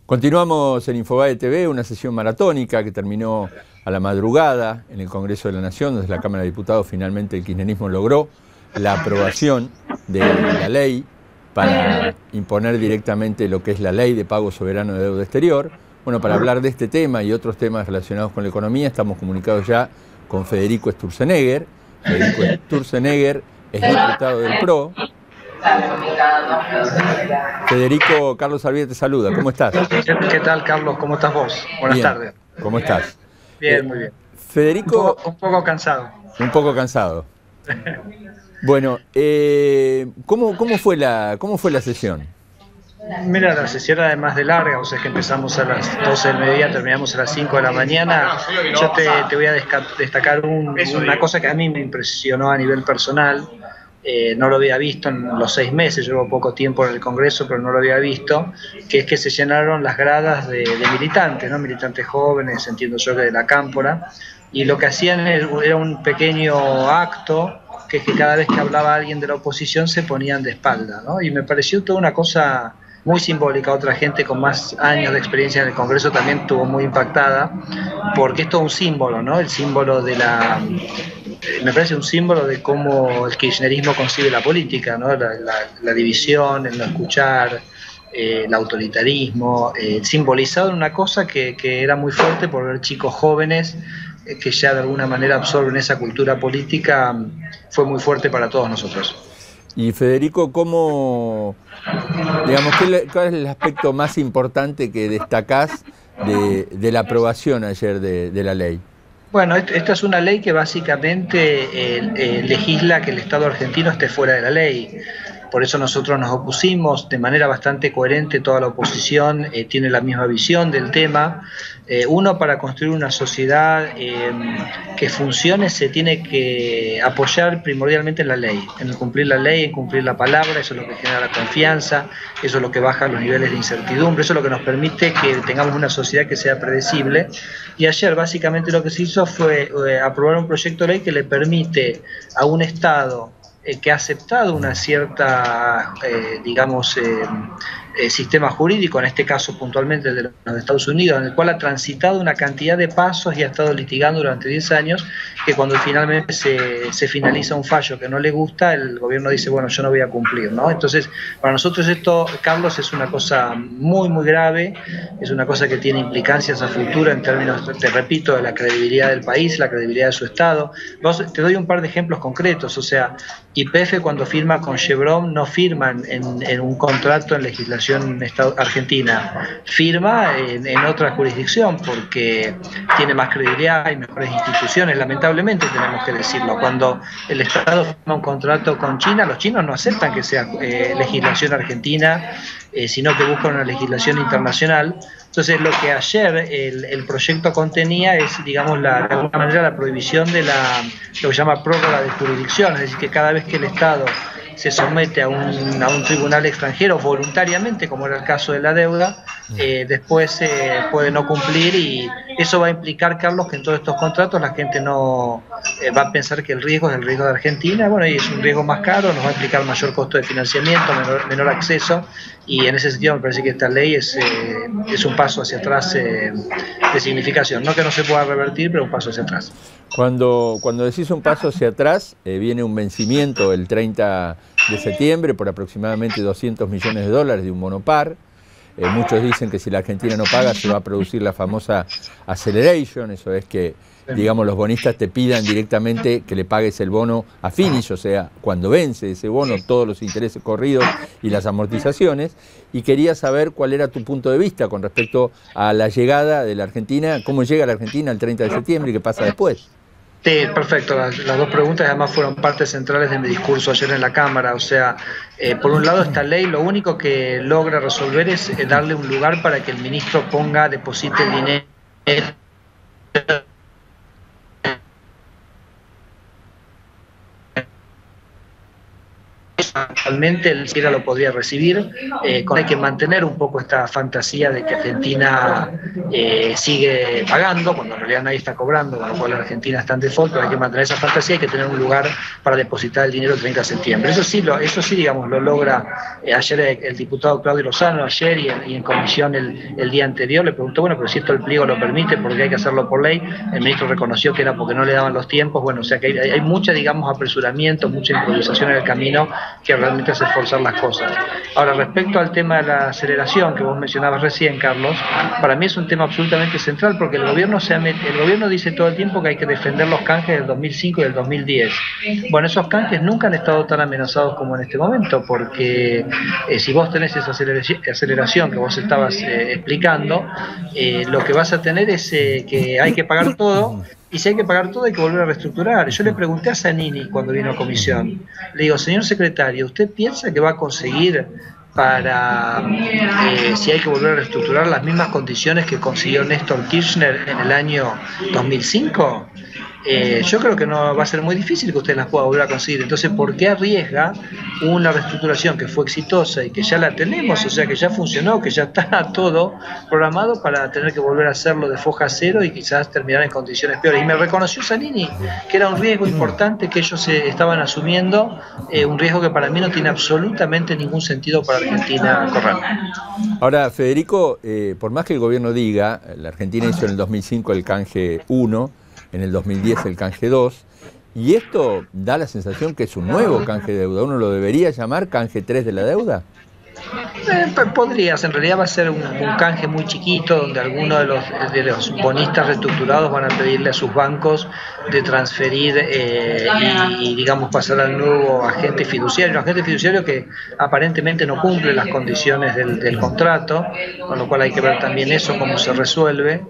Continuamos en Infobae TV, una sesión maratónica que terminó a la madrugada en el Congreso de la Nación, desde la Cámara de Diputados. Finalmente el kirchnerismo logró la aprobación de la ley para imponer directamente lo que es la Ley de Pago Soberano de Deuda Exterior. Bueno, para hablar de este tema y otros temas relacionados con la economía, estamos comunicados ya con Federico Sturzenegger. Federico Sturzenegger es diputado del PRO. Federico, Carlos Alvide te saluda. ¿Cómo estás? ¿Qué tal, Carlos? ¿Cómo estás vos? Buenas tardes. ¿Cómo estás? Bien, muy bien. Federico... Un poco cansado. Un poco cansado. Bueno, ¿cómo fue la sesión? Mira, la sesión además de larga, o sea que empezamos a las 12 del mediodía, terminamos a las 5 de la mañana. Yo te voy a destacar una cosa que a mí me impresionó a nivel personal. No lo había visto en los 6 meses, llevo poco tiempo en el Congreso, pero no lo había visto, que es que se llenaron las gradas de militantes, ¿no? Militantes jóvenes, entiendo yo que de la Cámpora, y lo que hacían era un pequeño acto, que es que cada vez que hablaba alguien de la oposición se ponían de espalda, ¿no? Y me pareció toda una cosa muy simbólica. Otra gente con más años de experiencia en el Congreso también estuvo muy impactada, porque es todo un símbolo, ¿no? El símbolo de me parece un símbolo de cómo el kirchnerismo concibe la política, ¿no? La división, el no escuchar, el autoritarismo, simbolizado en una cosa que era muy fuerte por ver chicos jóvenes que ya de alguna manera absorben esa cultura política. Fue muy fuerte para todos nosotros. Y Federico, ¿cuál es el aspecto más importante que destacás de la aprobación ayer de la ley? Bueno, esta es una ley que básicamente legisla que el Estado argentino esté fuera de la ley. Por eso nosotros nos opusimos de manera bastante coherente. Toda la oposición tiene la misma visión del tema. Uno, para construir una sociedad que funcione, se tiene que apoyar primordialmente en la ley, en cumplir la ley, en cumplir la palabra. Eso es lo que genera la confianza, eso es lo que baja los niveles de incertidumbre, eso es lo que nos permite que tengamos una sociedad que sea predecible. Y ayer básicamente lo que se hizo fue aprobar un proyecto de ley que le permite a un Estado que ha aceptado una cierta, sistema jurídico, en este caso puntualmente el de los Estados Unidos, en el cual ha transitado una cantidad de pasos y ha estado litigando durante 10 años, que cuando finalmente se finaliza un fallo que no le gusta, el gobierno dice, bueno, yo no voy a cumplir, ¿no? Entonces, para nosotros esto, Carlos, es una cosa muy, muy grave, es una cosa que tiene implicancias a futuro en términos, te repito, de la credibilidad del país, la credibilidad de su Estado. Te doy un par de ejemplos concretos. O sea, YPF cuando firma con Chevron no firman en un contrato en legislación argentina, firma en otra jurisdicción porque tiene más credibilidad y mejores instituciones. Lamentablemente tenemos que decirlo. Cuando el Estado firma un contrato con China, los chinos no aceptan que sea legislación argentina, sino que buscan una legislación internacional. Entonces, lo que ayer el proyecto contenía es, digamos, de alguna manera la prohibición de lo que se llama prórroga de jurisdicción, es decir, que cada vez que el Estado se somete a un tribunal extranjero voluntariamente, como era el caso de la deuda, después puede no cumplir, y eso va a implicar, Carlos, que en todos estos contratos la gente no va a pensar que el riesgo es el riesgo de Argentina, bueno, y es un riesgo más caro, nos va a implicar mayor costo de financiamiento, menor acceso, y en ese sentido me parece que esta ley es un paso hacia atrás de significación, no que no se pueda revertir, pero un paso hacia atrás. Cuando decís un paso hacia atrás, viene un vencimiento el 30 de septiembre por aproximadamente $200 millones de un monopar. Muchos dicen que si la Argentina no paga se va a producir la famosa acceleration, eso es que, digamos, los bonistas te pidan directamente que le pagues el bono a finish, o sea, cuando vence ese bono, todos los intereses corridos y las amortizaciones. Y quería saber cuál era tu punto de vista con respecto a la llegada de la Argentina, cómo llega la Argentina el 30 de septiembre y qué pasa después. Sí, perfecto. Las dos preguntas además fueron partes centrales de mi discurso ayer en la Cámara. O sea, por un lado, esta ley lo único que logra resolver es darle un lugar para que el ministro deposite el dinero eventualmente él siquiera lo podría recibir. Hay que mantener un poco esta fantasía de que Argentina sigue pagando, cuando en realidad nadie está cobrando, con lo cual Argentina está en default, pero hay que mantener esa fantasía, hay que tener un lugar para depositar el dinero el 30 de septiembre. Eso sí, digamos, lo logra. Ayer el diputado Claudio Lozano, ayer y en comisión el día anterior, le preguntó, bueno, pero si esto el pliego lo permite, porque hay que hacerlo por ley. El ministro reconoció que era porque no le daban los tiempos. Bueno, o sea que hay mucha, digamos, apresuramiento, mucha improvisación en el camino que realmente hace esforzar las cosas. Ahora, respecto al tema de la aceleración que vos mencionabas recién, Carlos, para mí es un tema absolutamente central, porque el gobierno dice todo el tiempo que hay que defender los canjes del 2005 y del 2010. Bueno, esos canjes nunca han estado tan amenazados como en este momento, porque si vos tenés esa aceleración que vos estabas explicando, lo que vas a tener es que hay que pagar todo, y si hay que pagar todo hay que volver a reestructurar. Yo le pregunté a Zanini cuando vino a comisión, le digo, señor secretario, ¿usted piensa que va a conseguir si hay que volver a reestructurar las mismas condiciones que consiguió Néstor Kirchner en el año 2005? Yo creo que no va a ser muy difícil que usted las pueda volver a conseguir. Entonces, ¿por qué arriesga una reestructuración que fue exitosa y que ya la tenemos, o sea, que ya funcionó, que ya está todo programado, para tener que volver a hacerlo de foja cero y quizás terminar en condiciones peores? Y me reconoció Zanini que era un riesgo importante que ellos estaban asumiendo, un riesgo que para mí no tiene absolutamente ningún sentido para Argentina correr. Ahora, Federico, por más que el gobierno diga, la Argentina hizo en el 2005 el canje 1, en el 2010 el canje 2, y esto da la sensación que es un nuevo canje de deuda. ¿Uno lo debería llamar canje 3 de la deuda? Podrías, en realidad va a ser un canje muy chiquito, donde algunos de los bonistas reestructurados van a pedirle a sus bancos de transferir y digamos pasar al nuevo agente fiduciario que aparentemente no cumple las condiciones del contrato, con lo cual hay que ver también eso, cómo se resuelve.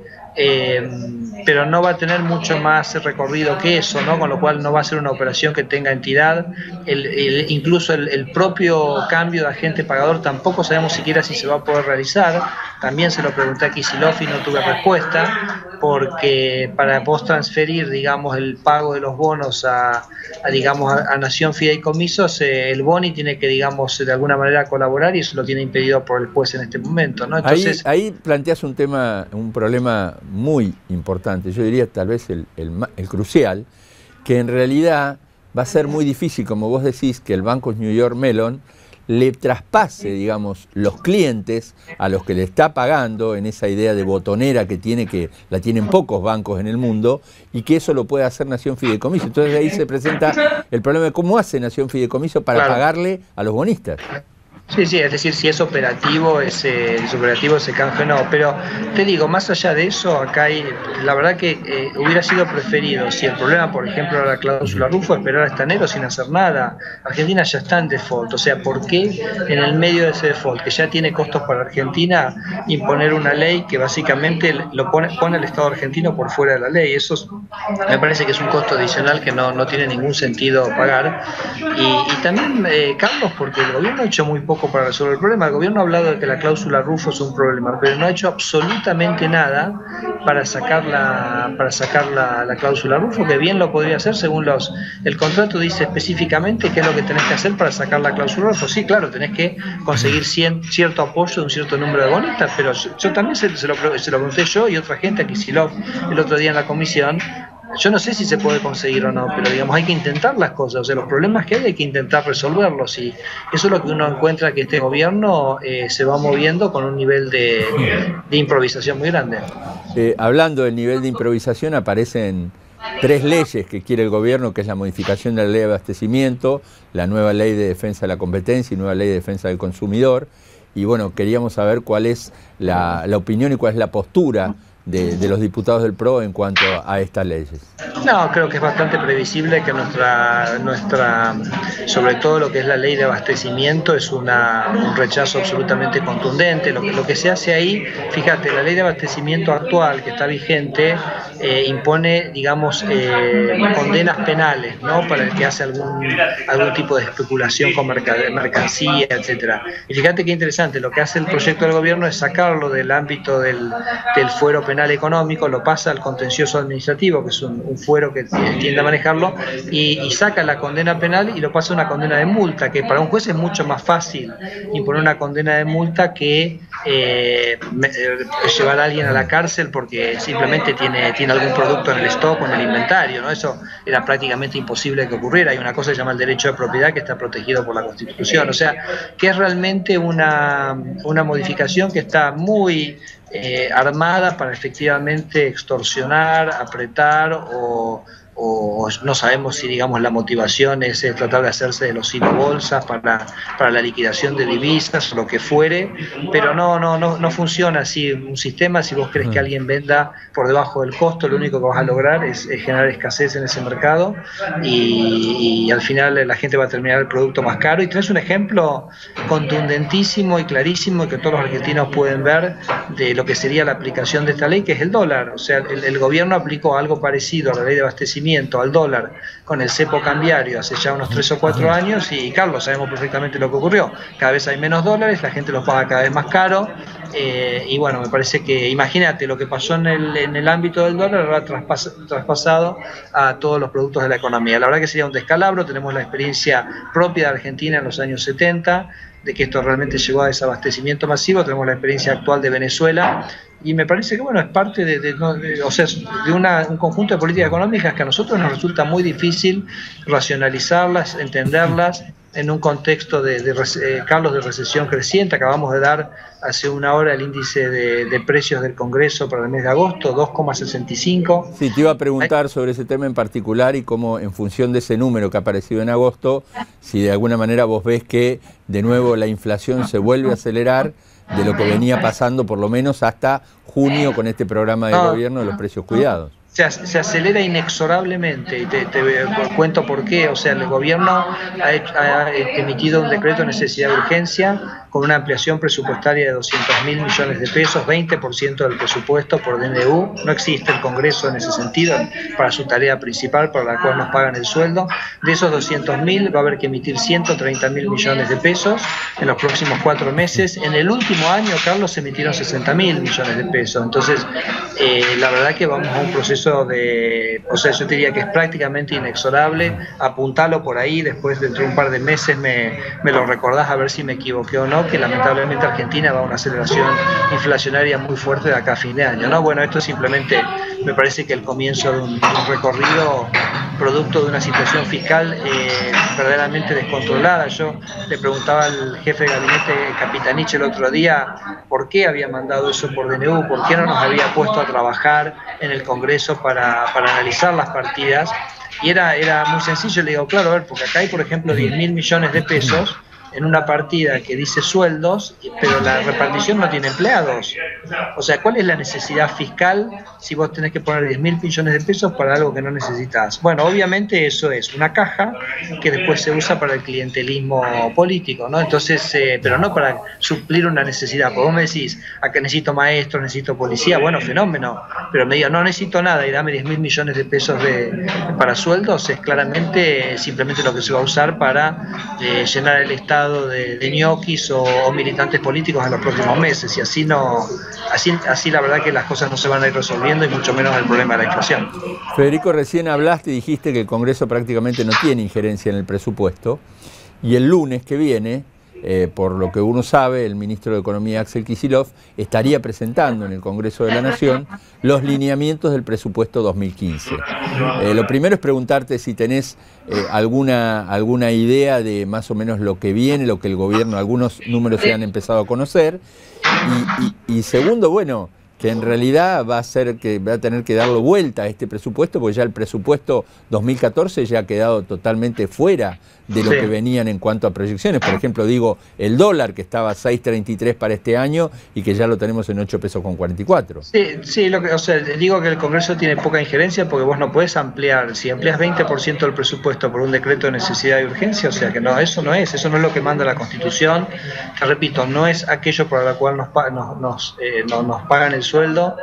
Pero no va a tener mucho más recorrido que eso, ¿no? Con lo cual no va a ser una operación que tenga entidad. Incluso el propio cambio de agente pagador tampoco sabemos siquiera si se va a poder realizar. También se lo pregunté a Kicillof y no tuve respuesta, porque para vos transferir, digamos, el pago de los bonos a Nación Fideicomisos, el Boni tiene que, digamos, de alguna manera colaborar, y eso lo tiene impedido por el juez en este momento, ¿no? Entonces, ahí planteas un problema muy importante, yo diría tal vez el crucial, que en realidad va a ser muy difícil, como vos decís, que el Banco New York Mellon le traspase, digamos, los clientes a los que le está pagando, en esa idea de botonera que la tienen pocos bancos en el mundo, y que eso lo puede hacer Nación Fideicomiso. Entonces ahí se presenta el problema de cómo hace Nación Fideicomiso para pagarle a los bonistas. Sí, es decir, si es operativo ese canje o no, pero te digo, más allá de eso, acá la verdad que hubiera sido preferido, si el problema, por ejemplo, era la cláusula Rufo, esperar hasta enero sin hacer nada. Argentina ya está en default, o sea, ¿por qué en el medio de ese default, que ya tiene costos para Argentina, imponer una ley que básicamente pone al Estado argentino por fuera de la ley? Eso me parece que es un costo adicional que no tiene ningún sentido pagar. Y también, Carlos, porque el gobierno ha hecho muy poco para resolver el problema. El gobierno ha hablado de que la cláusula Rufo es un problema, pero no ha hecho absolutamente nada para sacar la cláusula Rufo, que bien lo podría hacer según el contrato dice específicamente qué es lo que tenés que hacer para sacar la cláusula Rufo. Sí, claro, tenés que conseguir cierto apoyo de un cierto número de bonistas, pero yo también se lo pregunté yo y otra gente a Kicillof el otro día en la comisión. Yo no sé si se puede conseguir o no, pero digamos, hay que intentar las cosas. O sea, los problemas que hay que intentar resolverlos, y eso es lo que uno encuentra, que este gobierno se va moviendo con un nivel de improvisación muy grande. Hablando del nivel de improvisación, aparecen 3 leyes que quiere el gobierno, que es la modificación de la ley de abastecimiento, la nueva ley de defensa de la competencia y nueva ley de defensa del consumidor. Y bueno, queríamos saber cuál es la opinión y cuál es la postura de los diputados del PRO en cuanto a estas leyes. No, creo que es bastante previsible que sobre todo lo que es la ley de abastecimiento, es un rechazo absolutamente contundente. Lo que se hace ahí, fíjate, la ley de abastecimiento actual que está vigente impone, digamos, condenas penales, ¿no?, para el que hace algún tipo de especulación con mercancía, etcétera. Y fíjate qué interesante, lo que hace el proyecto del gobierno es sacarlo del ámbito del fuero penal económico, lo pasa al contencioso administrativo, que es un fuero que tiende a manejarlo, y saca la condena penal y lo pasa a una condena de multa, que para un juez es mucho más fácil imponer una condena de multa que llevar a alguien a la cárcel porque simplemente tiene algún producto en el stock o en el inventario, ¿no? Eso era prácticamente imposible que ocurriera. Hay una cosa que se llama el derecho de propiedad que está protegido por la Constitución, o sea, que es realmente una modificación que está muy armada para efectivamente extorsionar, apretar o no sabemos si, digamos, la motivación es tratar de hacerse de los sinobolsas para la liquidación de divisas o lo que fuere, pero no funciona así un sistema. Si vos crees que alguien venda por debajo del costo, lo único que vas a lograr es generar escasez en ese mercado y al final la gente va a terminar el producto más caro. Y tenés un ejemplo contundentísimo y clarísimo que todos los argentinos pueden ver de lo que sería la aplicación de esta ley, que es el dólar. O sea, el gobierno aplicó algo parecido a la ley de abastecimiento al dólar con el cepo cambiario hace ya unos 3 o 4 años y, Carlos, sabemos perfectamente lo que ocurrió. Cada vez hay menos dólares, la gente los paga cada vez más caro y bueno, me parece que, imagínate, lo que pasó en el ámbito del dólar ahora traspasado a todos los productos de la economía. La verdad que sería un descalabro. Tenemos la experiencia propia de Argentina en los años 70 de que esto realmente llegó a desabastecimiento masivo. Tenemos la experiencia actual de Venezuela y me parece que, bueno, es parte de un conjunto de políticas económicas que a nosotros nos resulta muy difícil racionalizarlas, entenderlas en un contexto Carlos, de recesión creciente. Acabamos de dar hace una hora el índice de precios del Congreso para el mes de agosto, 2,65. Sí, te iba a preguntar sobre ese tema en particular y cómo, en función de ese número que ha aparecido en agosto, si de alguna manera vos ves que de nuevo la inflación se vuelve a acelerar de lo que venía pasando por lo menos hasta junio con este programa de gobierno de los precios cuidados. Se acelera inexorablemente y te cuento por qué. O sea, el gobierno ha emitido un decreto de necesidad de urgencia con una ampliación presupuestaria de 200.000 millones de pesos, 20% del presupuesto por DNU. No existe el Congreso en ese sentido para su tarea principal, para la cual nos pagan el sueldo. De esos 200.000 va a haber que emitir 130.000 millones de pesos en los próximos 4 meses. En el último año, Carlos, se emitieron 60.000 millones de pesos. Entonces, la verdad que vamos a un proceso o sea, yo te diría que es prácticamente inexorable. Apuntalo por ahí, después dentro de un par de meses me lo recordás a ver si me equivoqué o no, que lamentablemente Argentina va a una aceleración inflacionaria muy fuerte de acá a fin de año, ¿no? Bueno, esto es simplemente, me parece que el comienzo de un recorrido producto de una situación fiscal verdaderamente descontrolada. Yo le preguntaba al jefe de gabinete Capitanich el otro día por qué había mandado eso por DNU, por qué no nos había puesto a trabajar en el Congreso para analizar las partidas, y era muy sencillo. Le digo, claro, a ver, porque acá hay, por ejemplo, 10.000 millones de pesos en una partida que dice sueldos, pero la repartición no tiene empleados. O sea, ¿cuál es la necesidad fiscal si vos tenés que poner 10.000 millones de pesos para algo que no necesitas? Bueno, obviamente eso es una caja que después se usa para el clientelismo político, ¿no? Entonces, pero no para suplir una necesidad. Porque vos me decís, acá necesito maestros, necesito policía, bueno, fenómeno, pero me digo, no necesito nada y dame 10.000 millones de pesos para sueldos, es claramente simplemente lo que se va a usar para llenar el Estado de ñoquis o militantes políticos en los próximos meses, y así la verdad que las cosas no se van a ir resolviendo, y mucho menos el problema de la inflación. Federico, recién hablaste y dijiste que el Congreso prácticamente no tiene injerencia en el presupuesto, y el lunes que viene, por lo que uno sabe, el ministro de Economía, Axel Kicillof, estaría presentando en el Congreso de la Nación los lineamientos del presupuesto 2015. Lo primero es preguntarte si tenés alguna idea de más o menos lo que viene, lo que el gobierno, algunos números se han empezado a conocer, y segundo, bueno, que en realidad va a tener que darle vuelta a este presupuesto, porque ya el presupuesto 2014 ya ha quedado totalmente fuera de lo que venían en cuanto a proyecciones. Por ejemplo, digo, el dólar, que estaba a 6.33 para este año y que ya lo tenemos en 8 pesos con 44. Sí, o sea, digo que el Congreso tiene poca injerencia porque vos no podés ampliar. Si amplias 20% del presupuesto por un decreto de necesidad y urgencia, o sea que no, eso no es lo que manda la Constitución, que repito, no es aquello por lo cual nos pagan el sueldo.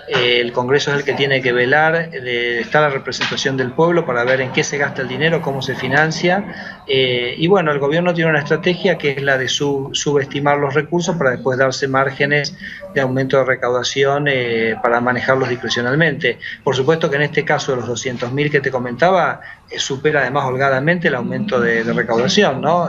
el Congreso es el que tiene que velar, está la representación del pueblo para ver en qué se gasta el dinero, cómo se financia, y bueno, el gobierno tiene una estrategia que es la de subestimar los recursos para después darse márgenes de aumento de recaudación para manejarlos discrecionalmente. Por supuesto que en este caso de los 200.000 que te comentaba, supera además holgadamente el aumento de recaudación, ¿no?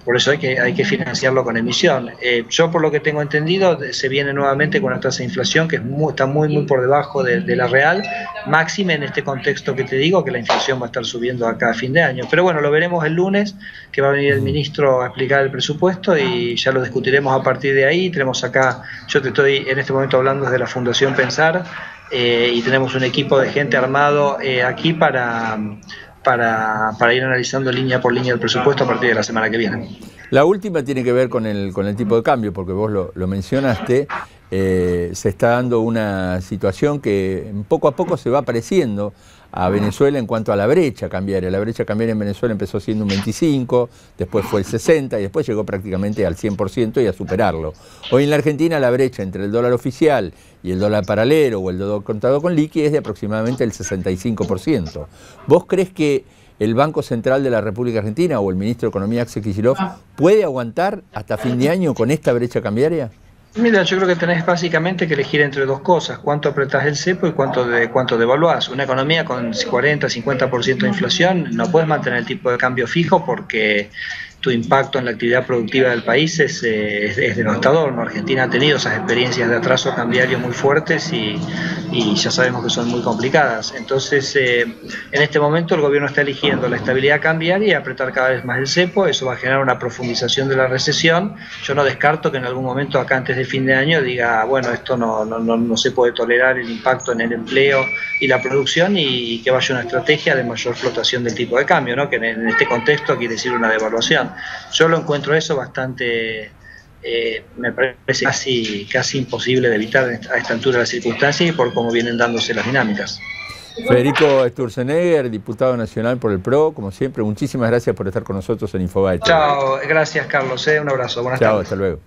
Por eso hay que financiarlo con emisión. Yo, por lo que tengo entendido, se viene nuevamente con una tasa de inflación que está muy por debajo de la real, máxime en este contexto que te digo, que la inflación va a estar subiendo acá a fin de año. Pero bueno, lo veremos el lunes, que va a venir el ministro a explicar el presupuesto y ya lo discutiremos a partir de ahí. Tenemos acá, yo te estoy en este momento hablando desde la Fundación Pensar, y tenemos un equipo de gente armado aquí para ir analizando línea por línea el presupuesto a partir de la semana que viene. La última tiene que ver con el tipo de cambio, porque vos lo mencionaste, se está dando una situación que poco a poco se va pareciendo a Venezuela en cuanto a la brecha cambiaria. La brecha cambiaria en Venezuela empezó siendo un 25, después fue el 60 y después llegó prácticamente al 100% y a superarlo. Hoy en la Argentina la brecha entre el dólar oficial y el dólar paralelo o el dólar contado con liqui es de aproximadamente el 65%. ¿Vos crees que el Banco Central de la República Argentina o el ministro de Economía, Axel Kicillof, puede aguantar hasta fin de año con esta brecha cambiaria? Mira, yo creo que tenés básicamente que elegir entre dos cosas: cuánto apretás el cepo y cuánto devaluás. Una economía con 40-50% de inflación no puedes mantener el tipo de cambio fijo porque tu impacto en la actividad productiva del país es devastador, ¿no? Argentina ha tenido esas experiencias de atraso cambiario muy fuertes y ya sabemos que son muy complicadas. Entonces, en este momento el gobierno está eligiendo la estabilidad cambiaria y apretar cada vez más el cepo. Eso va a generar una profundización de la recesión. Yo no descarto que en algún momento acá antes de fin de año diga, bueno, esto no se puede tolerar el impacto en el empleo y la producción, y que vaya una estrategia de mayor flotación del tipo de cambio, ¿no? Que en este contexto quiere decir una devaluación. Yo lo encuentro eso bastante, me parece casi imposible de evitar a esta altura de las circunstancias y por cómo vienen dándose las dinámicas. Federico Sturzenegger, diputado nacional por el PRO, como siempre, muchísimas gracias por estar con nosotros en Infobae. Chao, gracias Carlos, un abrazo, buenas tardes. Chao, hasta luego.